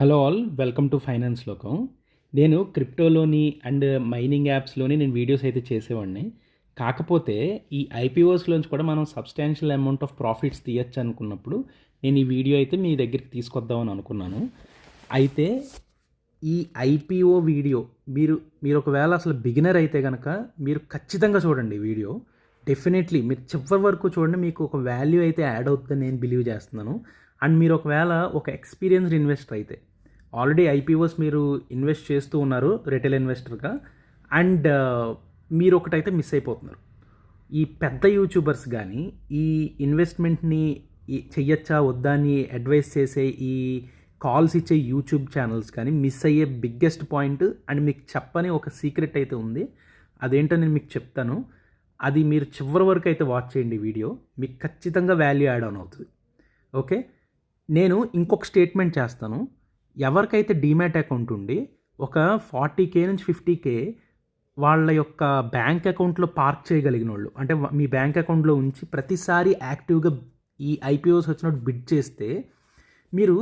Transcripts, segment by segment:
Hello all, welcome to finance లోకం. నేను క్రిప్టోలోని and mining యాప్స్లోని నేను వీడియోస్ అయితే చేసేవాడిని. కాకపోతే ఈ ఐపీఓస్లోంచి కూడా మనం సబ్స్టాన్షియల్ అమౌంట్ ఆఫ్ ప్రాఫిట్స్ తీయచ్చు అనుకున్నప్పుడు నేను ఈ వీడియో అయితే మీ దగ్గరికి తీసుకొద్దామని అనుకున్నాను. అయితే ఈ ఐపీఓ వీడియో మీరు ఒకవేళ అసలు బిగినర్ అయితే కనుక మీరు ఖచ్చితంగా చూడండి ఈ వీడియో. డెఫినెట్లీ మీరు చివరి వరకు చూడండి, మీకు ఒక వాల్యూ అయితే యాడ్ అవుతుందని నేను బిలీవ్ చేస్తున్నాను. అండ్ మీరు ఒకవేళ ఒక ఎక్స్పీరియన్స్డ్ ఇన్వెస్టర్ అయితే, ఆల్రెడీ ఐపీఓస్ మీరు ఇన్వెస్ట్ చేస్తూ ఉన్నారు రిటైల్ ఇన్వెస్టర్గా, అండ్ మీరు ఒకటైతే మిస్ అయిపోతున్నారు. ఈ పెద్ద యూట్యూబర్స్ కానీ ఈ ఇన్వెస్ట్మెంట్ని చెయ్యొచ్చా వద్దా అని అడ్వైస్ చేసే ఈ కాల్స్ ఇచ్చే యూట్యూబ్ ఛానల్స్ కానీ మిస్ అయ్యే బిగ్గెస్ట్ పాయింట్, అండ్ మీకు చెప్పని ఒక సీక్రెట్ అయితే ఉంది. అదేంటో నేను మీకు చెప్తాను. అది మీరు చివరి వరకు అయితే వాచ్ చేయండి వీడియో, మీకు ఖచ్చితంగా వాల్యూ యాడ్ ఆన్ అవుతుంది. ఓకే, నేను ఇంకొక స్టేట్మెంట్ చేస్తాను. ఎవరికైతే డీమ్యాట్ అకౌంట్ ఉండి ఒక 40K నుంచి 50K వాళ్ళ యొక్క బ్యాంక్ అకౌంట్లో పార్క్ చేయగలిగిన వాళ్ళు, అంటే మీ బ్యాంక్ అకౌంట్లో ఉంచి ప్రతిసారి యాక్టివ్గా ఈ ఐపీఓస్ వచ్చినప్పుడు బిడ్ చేస్తే మీరు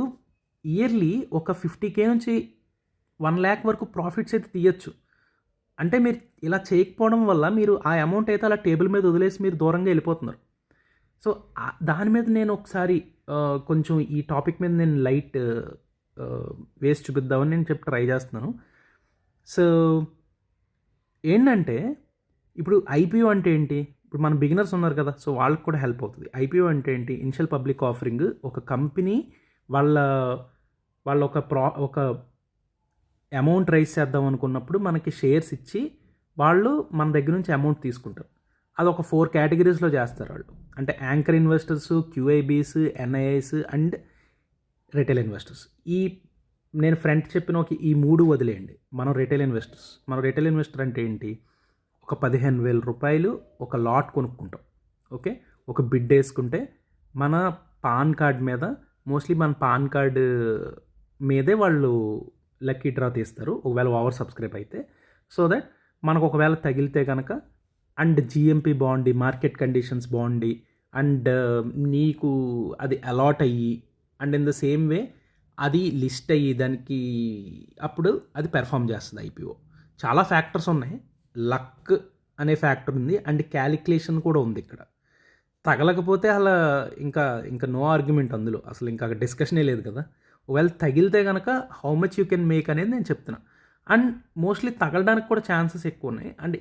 ఇయర్లీ ఒక 50K నుంచి 1 lakh వరకు ప్రాఫిట్స్ అయితే తీయచ్చు. అంటే మీరు ఇలా చేయకపోవడం వల్ల మీరు ఆ అమౌంట్ అయితే అలా టేబుల్ మీద వదిలేసి మీరు దూరంగా వెళ్ళిపోతున్నారు. సో దాని మీద నేను ఒకసారి కొంచెం ఈ టాపిక్ మీద నేను లైట్ వేసి చూపిద్దామని నేను ట్రై చేస్తున్నాను. సో ఏంటంటే ఇప్పుడు ఐపీఓ అంటే ఏంటి, ఇప్పుడు మన బిగినర్స్ ఉన్నారు కదా, సో వాళ్ళకి కూడా హెల్ప్ అవుతుంది. ఐపీఓ అంటే ఏంటి, ఇనిషియల్ పబ్లిక్ ఆఫరింగ్. ఒక కంపెనీ వాళ్ళ వాళ్ళ ఒక అమౌంట్ రైజ్ చేద్దాం అనుకున్నప్పుడు మనకి షేర్స్ ఇచ్చి వాళ్ళు మన దగ్గర నుంచి అమౌంట్ తీసుకుంటారు. అది ఒక 4 కేటగిరీస్లో చేస్తారు వాళ్ళు. అంటే anchor investors, QIBs, NIIs and retail investors. నేను ఫ్రంట్ చెప్పిన ఈ 3 వదిలేయండి. మనం రిటైల్ ఇన్వెస్టర్ అంటే ఏంటి, ఒక 15,000 రూపాయలు ఒక లాట్ కొనుక్కుంటాం. ఓకే, ఒక బిడ్ వేసుకుంటే మన పాన్ కార్డ్ మీద, మోస్ట్లీ మన పాన్ కార్డు మీదే వాళ్ళు లక్కీ డ్రా తీస్తారు ఒకవేళ ఓవర్ సబ్స్క్రైబ్ అయితే. సో దట్ మనకు ఒకవేళ తగిలితే కనుక, అండ్ జిఎంపీ బాగుండి, మార్కెట్ కండిషన్స్ బాగుండి, అండ్ నీకు అది అలాట్ అయ్యి, and in the same way అది లిస్ట్ అయ్యి దానికి అప్పుడు అది పెర్ఫామ్ చేస్తుంది ఐపీఓ. చాలా ఫ్యాక్టర్స్ ఉన్నాయి, లక్ అనే ఫ్యాక్టర్ ఉంది, అండ్ క్యాలిక్యులేషన్ కూడా ఉంది ఇక్కడ. తగలకపోతే అలా ఇంకా నో ఆర్గ్యుమెంట్ అందులో, అసలు ఇంకా డిస్కషనే లేదు కదా. ఒకవేళ తగిలితే కనుక how much you can make అనేది నేను చెప్తున్నా. అండ్ మోస్ట్లీ తగలడానికి కూడా ఛాన్సెస్ ఎక్కువ ఉన్నాయి, అండ్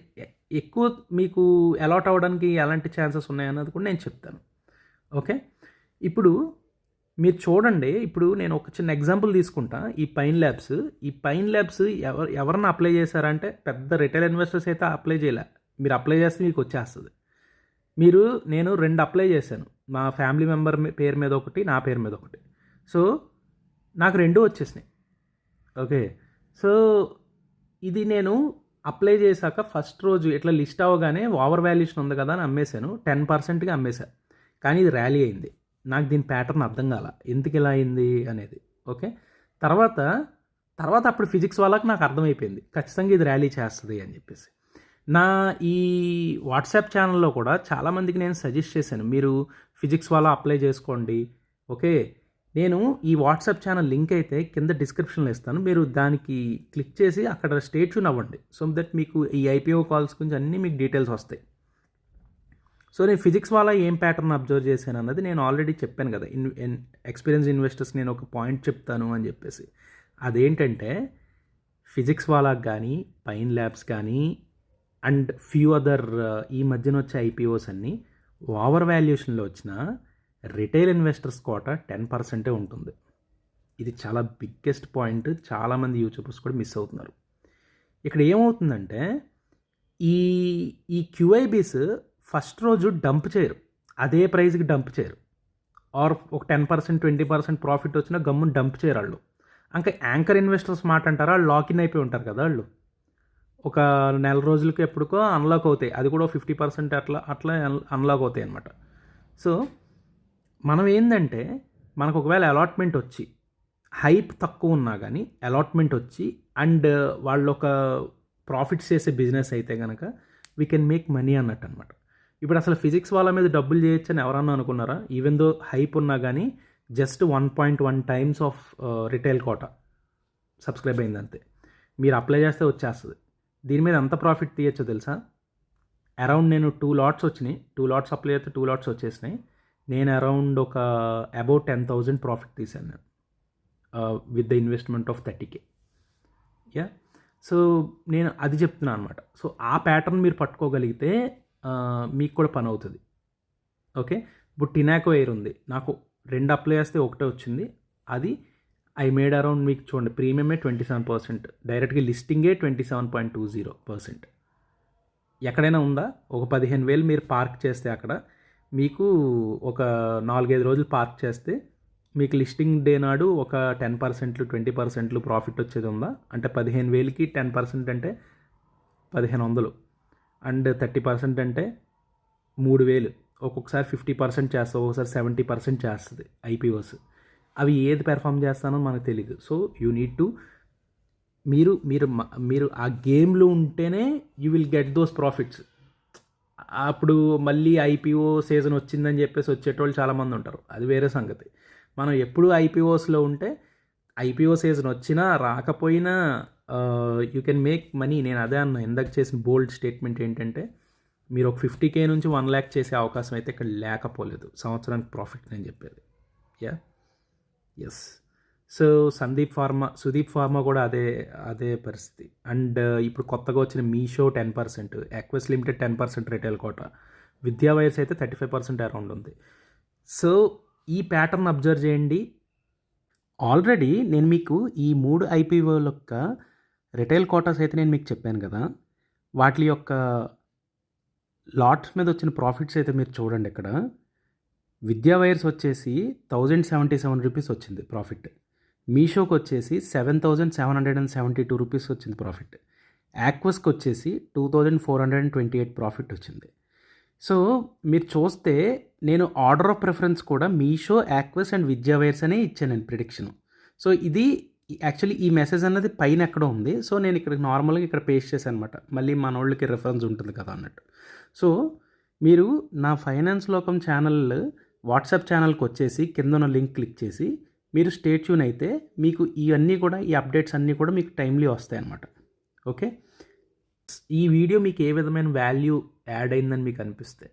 ఎక్కువ మీకు అలాట్ అవ్వడానికి ఎలాంటి ఛాన్సెస్ ఉన్నాయన్నది కూడా నేను చెప్తాను. ఓకే, ఇప్పుడు మీరు చూడండి. ఇప్పుడు నేను ఒక చిన్న ఎగ్జాంపుల్ తీసుకుంటా. ఈ పైన్ ల్యాబ్స్ ఎవరన్నా అప్లై చేశారంటే పెద్ద రిటైల్ ఇన్వెస్టర్స్ అయితే అప్లై చేయలే. మీరు అప్లై చేస్తే మీకు వచ్చేస్తుంది. నేను 2 అప్లై చేశాను, మా ఫ్యామిలీ మెంబర్ పేరు మీద ఒకటి, నా పేరు మీద ఒకటి. సో నాకు 2 వచ్చేసినాయి. ఓకే, సో ఇది నేను అప్లై చేశాక ఫస్ట్ రోజు ఇట్లా లిస్ట్ అవ్వగానే ఓవర్ వాల్యుయేషన్ ఉంది కదా అని అమ్మేశాను. 10%గా అమ్మేశాను. కానీ ఇది ర్యాలీ అయింది. నాకు దీని ప్యాటర్న్ అర్థం కాల, ఎందుకు ఇలా అయింది అనేది. ఓకే, తర్వాత అప్పుడు ఫిజిక్స్ వాళ్ళకి నాకు అర్థమైపోయింది, ఖచ్చితంగా ఇది ర్యాలీ చేస్తుంది అని చెప్పేసి. నా ఈ వాట్సాప్ ఛానల్లో కూడా చాలామందికి నేను సజెస్ట్ చేశాను, మీరు ఫిజిక్స్ వాళ్ళ అప్లై చేసుకోండి. ఓకే, నేను ఈ వాట్సాప్ ఛానల్ లింక్ అయితే కింద డిస్క్రిప్షన్లో ఇస్తాను, మీరు దానికి క్లిక్ చేసి అక్కడ స్టే ట్యూన్ అవ్వండి. సో దట్ మీకు ఈ ఐపీఓ కాల్స్ గురించి అన్నీ మీకు డీటెయిల్స్ వస్తాయి. సో నేను ఫిజిక్స్ వాళ్ళ ఏం ప్యాటర్న్ అబ్జర్వ్ చేశాను అన్నది నేను ఆల్రెడీ చెప్పాను కదా. ఎక్స్పీరియన్స్ ఇన్వెస్టర్స్ నేను ఒక పాయింట్ చెప్తాను అని చెప్పేసి. అదేంటంటే ఫిజిక్స్ వాళ్ళకి కానీ, పైన్ ల్యాబ్స్ కానీ, అండ్ ఫ్యూ అదర్ ఈ మధ్యన వచ్చే ఐపీఓస్ అన్నీ ఓవర్ వాల్యుయేషన్లో వచ్చిన రిటైల్ ఇన్వెస్టర్స్ కోట 10% ఉంటుంది. ఇది చాలా బిగ్గెస్ట్ పాయింట్, చాలామంది యూట్యూబర్స్ కూడా మిస్ అవుతున్నారు. ఇక్కడ ఏమవుతుందంటే ఈ క్యూఐబీస్ ఫస్ట్ రోజు డంప్ చేయరు, అదే ప్రైస్కి డంప్ చేయరు. ఆర్ ఒక 10%, 20% ప్రాఫిట్ వచ్చినా గమ్మును డంప్ చేయరు వాళ్ళు. ఇంకా యాంకర్ ఇన్వెస్టర్స్ మాట అంటారా, వాళ్ళు లాకిన్ అయిపోయి ఉంటారు కదా, వాళ్ళు ఒక నెల రోజులకి ఎప్పుడుకో అన్లాక్ అవుతాయి. అది కూడా 50% అట్లా అన్లాక్ అవుతాయి అన్నమాట. సో మనం ఏంటంటే మనకు ఒకవేళ అలాట్మెంట్ వచ్చి, హైప్ తక్కువ ఉన్నా కానీ అలాట్మెంట్ వచ్చి, అండ్ వాళ్ళు ఒక ప్రాఫిట్స్ చేసే బిజినెస్ అయితే కనుక వీ కెన్ మేక్ మనీ అన్నట్టు అనమాట. ఇప్పుడు అసలు ఫిజిక్స్ వాళ్ళ మీద డబ్బులు చేయొచ్చు అని ఎవరన్నా అనుకున్నారా? ఈవెన్ దో హైప్ ఉన్నా కానీ just 1.1 times of retail quota. Subscribe అయింది అంతే. మీరు అప్లై చేస్తే వచ్చేస్తుంది. దీని మీద ఎంత ప్రాఫిట్ తీయచ్చో తెలుసా? అరౌండ్ నేను 2 లాట్స్ వచ్చినాయి. 2 లాట్స్ అప్లై చేస్తే 2 లాట్స్ వచ్చేసినాయి. నేను అరౌండ్ ఒక అబౌట్ 10,000 ప్రాఫిట్ తీశాను నేను with the investment of 30K. Yeah, so నేను అది చెప్తున్నాను అనమాట. సో ఆ ప్యాటర్న్ మీరు పట్టుకోగలిగితే మీకు కూడా పని అవుతుంది. ఓకే, ఇప్పుడు టినాకో ఎయిర్ ఉంది, నాకు 2 అప్లై చేస్తే ఒకటే వచ్చింది. అది ఐ మేడ్ అరౌండ్, మీకు చూడండి, ప్రీమియమే 27%, డైరెక్ట్గా లిస్టింగే 27.20%. ఎక్కడైనా ఉందా? ఒక 15,000 మీరు పార్క్ చేస్తే అక్కడ మీకు ఒక 4-5 రోజులు పార్క్ చేస్తే మీకు లిస్టింగ్ డే నాడు ఒక 10%, 20% ప్రాఫిట్ వచ్చేది ఉందా? అంటే 15,000కి 10% అంటే 1,500, అండ్ 30% అంటే 3,000. ఒక్కొక్కసారి 50% చేస్తుంది, ఒక్కొక్కసారి 70% చేస్తుంది ఐపీఓస్. అవి ఏది పెర్ఫామ్ చేస్తానో మనకు తెలియదు. సో యూ నీడ్ టు మీరు మీరు మీరు ఆ గేమ్లో ఉంటేనే you will get those profits. అప్పుడు మళ్ళీ ఐపీఓ సీజన్ వచ్చిందని చెప్పేసి వచ్చేటోళ్ళు చాలామంది ఉంటారు, అది వేరే సంగతి. మనం ఎప్పుడు ఐపీఓస్లో ఉంటే ఐపీఓ సీజన్ వచ్చినా రాకపోయినా యూ కెన్ మేక్ మనీ. నేను అదే అన్నా, ఇందాక చేసిన బోల్డ్ స్టేట్మెంట్ ఏంటంటే, మీరు ఒక 50K నుంచి 1 lakh చేసే అవకాశం అయితే ఇక్కడ లేకపోలేదు సంవత్సరానికి ప్రాఫిట్ నేను చెప్పేది. Yeah, yes. So Sudeep pharma కూడా అదే పరిస్థితి. అండ్ ఇప్పుడు కొత్తగా వచ్చిన Meesho 10%, Aequs limited 10% retail quota, Vidya wires అయితే 35% అరౌండ్ ఉంది. సో ఈ ప్యాటర్న్ అబ్జర్వ్ చేయండి. ఆల్రెడీ నేను మీకు ఈ 3 ఐపీఓల యొక్క రిటైల్ కోటాస్ అయితే నేను మీకు చెప్పాను కదా, వాటి యొక్క లాట్స్ మీద వచ్చిన ప్రాఫిట్స్ అయితే మీరు చూడండి. ఇక్కడ విద్యా వైర్స్ వచ్చేసి 1,077 రూపీస్ వచ్చింది ప్రాఫిట్. మీషోకి వచ్చేసి 7,772 రూపీస్ వచ్చింది ప్రాఫిట్. యాక్వస్కి వచ్చేసి 2,428 ప్రాఫిట్ వచ్చింది. సో మీరు చూస్తే నేను ఆర్డర్ ఆఫ్ ప్రిఫరెన్స్ కూడా మీషో, యాక్వస్ అండ్ విద్యా వైర్స్ అనే ఇచ్చాను నేను ప్రిడిక్షన్. సో ఇది యాక్చువల్లీ ఈ మెసేజ్ అన్నది పైన ఎక్కడో ఉంది. సో నేను ఇక్కడ నార్మల్గా ఇక్కడ పేస్ట్ చేశాను అనమాట, మళ్ళీ మన వాళ్ళకి రెఫరెన్స్ ఉంటుంది కదా అన్నట్టు. సో మీరు నా ఫైనాన్స్ లోకం ఛానల్ వాట్సాప్ ఛానల్కి వచ్చేసి కింద ఉన్న లింక్ క్లిక్ చేసి మీరు స్టే ట్యూన్ అయితే మీకు ఇవన్నీ కూడా, ఈ అప్డేట్స్ అన్నీ కూడా మీకు టైమ్లీ వస్తాయి అన్నమాట. ఓకే, ఈ వీడియో మీకు ఏ విధమైన వాల్యూ యాడ్ అయిందని మీకు అనిపిస్తే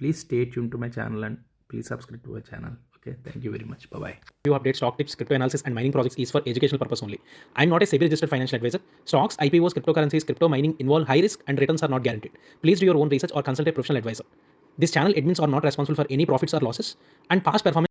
please stay tune to my channel and please subscribe to my channel. Okay, thank you very much. Bye-bye. Few updates, stock tips, crypto analysis and mining projects is for educational purpose only. I am not a SEBI registered financial advisor. Stocks, IPOs, cryptocurrencies, crypto mining involve high risk and returns are not guaranteed. Please do your own research or consult a professional advisor. This channel admins are not responsible for any profits or losses, and past performance